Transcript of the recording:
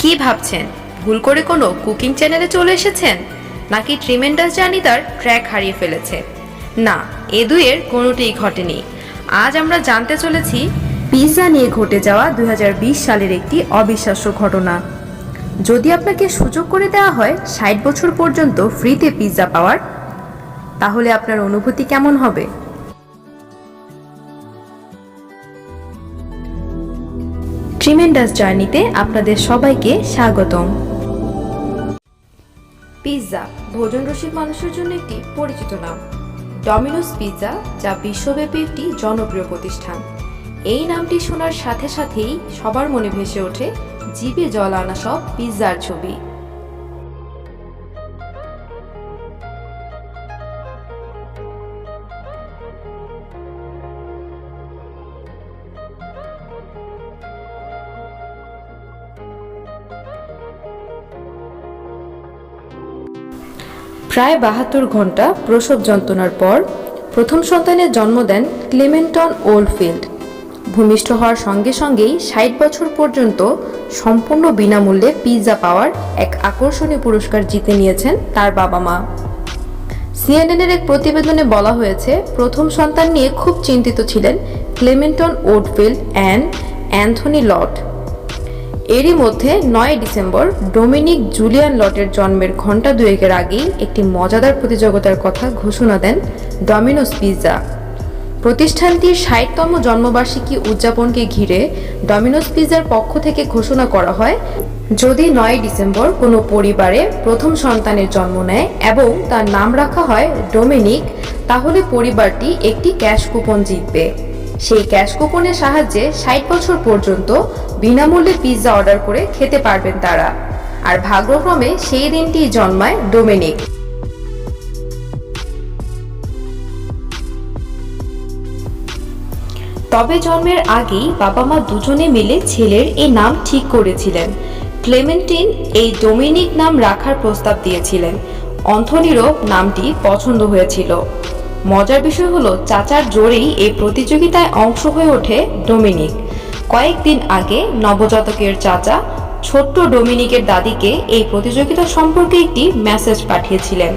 কি ভাবছেন, ভুল করে কোনো কুকিং চ্যানেলে চলে এসেছেন, নাকি ট্রিমেন্ডাস জার্নি তার ট্র্যাক হারিয়ে ফেলেছে? না, এ দুইয়ের কোনোটিই ঘটেনি। আজ আমরা জানতে চলেছি পিৎজা নিয়ে ঘটে যাওয়া 2020 সালের একটি অবিশ্বাস্য ঘটনা। যদি আপনাকে সুযোগ করে দেওয়া হয় 60 বছর পর্যন্ত ফ্রিতে পিৎজা পাওয়ার, তাহলে আপনার অনুভূতি কেমন হবে? ট্রিমেন্ডাস জার্নিতে আপনাদের সবাইকে স্বাগতম। পিৎজা ভোজন রসিক মানুষের জন্য একটি পরিচিত নাম। ডমিনোস পিৎজা, যা বিশ্বব্যাপী একটি জনপ্রিয় প্রতিষ্ঠান। এই নামটি শোনার সাথে সাথেই সবার মনে ভেসে ওঠে জিভে জল আনা সব পিৎজার ছবি। প্রায় 72 ঘন্টা প্রসব যন্ত্রণার পর প্রথম সন্তানের জন্ম দেন ক্লেমেন্টন ওল্ডফিল্ড। ভূমিষ্ঠ হওয়ার সঙ্গে সঙ্গেই 60 বছর পর্যন্ত সম্পূর্ণ বিনামূল্যে পিৎজা পাওয়ার এক আকর্ষণীয় পুরস্কার জিতে নিয়েছেন তার বাবা মা। সিএনএনের এক প্রতিবেদনে বলা হয়েছে, প্রথম সন্তান নিয়ে খুব চিন্তিত ছিলেন ক্লেমেন্টন ওল্ডফিল্ড অ্যান্ড অ্যান্থনি লট। এরই মধ্যে 9 ডিসেম্বর ডোমিনিক জুলিয়ান লটের জন্মের ঘণ্টা দুয়েকের আগেই একটি মজাদার প্রতিযোগিতার কথা ঘোষণা দেন ডমিনোস পিৎজা। প্রতিষ্ঠানটির 60তম জন্মবার্ষিকী উদযাপনকে ঘিরে ডমিনোস পিৎজার পক্ষ থেকে ঘোষণা করা হয়, যদি 9 ডিসেম্বর কোনো পরিবারে প্রথম সন্তানের জন্ম নেয় এবং তার নাম রাখা হয় ডোমিনিক, তাহলে পরিবারটি একটি ক্যাশ কুপন জিতবে। সেই ক্যাশ কুপনের সাহায্যে 60 বছর পর্যন্ত বিনামূল্যে পিৎজা অর্ডার করে খেতে পারবেন তারা। আর ভাগ্যক্রমে সেই দিনটি জন্মায় ডোমিনিক। তবে জন্মের আগেই বাবা মা দুজনে মিলে ছেলের এই নাম ঠিক করেছিলেন। ক্লেমেন্টিন এই ডোমিনিক নাম রাখার প্রস্তাব দিয়েছিলেন। অ্যান্থনিরও নামটি পছন্দ হয়েছিল। মজার বিষয় হলো, চাচার জোরেই এই প্রতিযোগিতায় অংশ হয়ে ওঠে ডোমিনিক। কয়েকদিন আগে নবজাতকের চাচা ছোট্ট ডোমিনিকের দাদিকে এই প্রতিযোগিতা সম্পর্কে একটি মেসেজ পাঠিয়েছিলেন।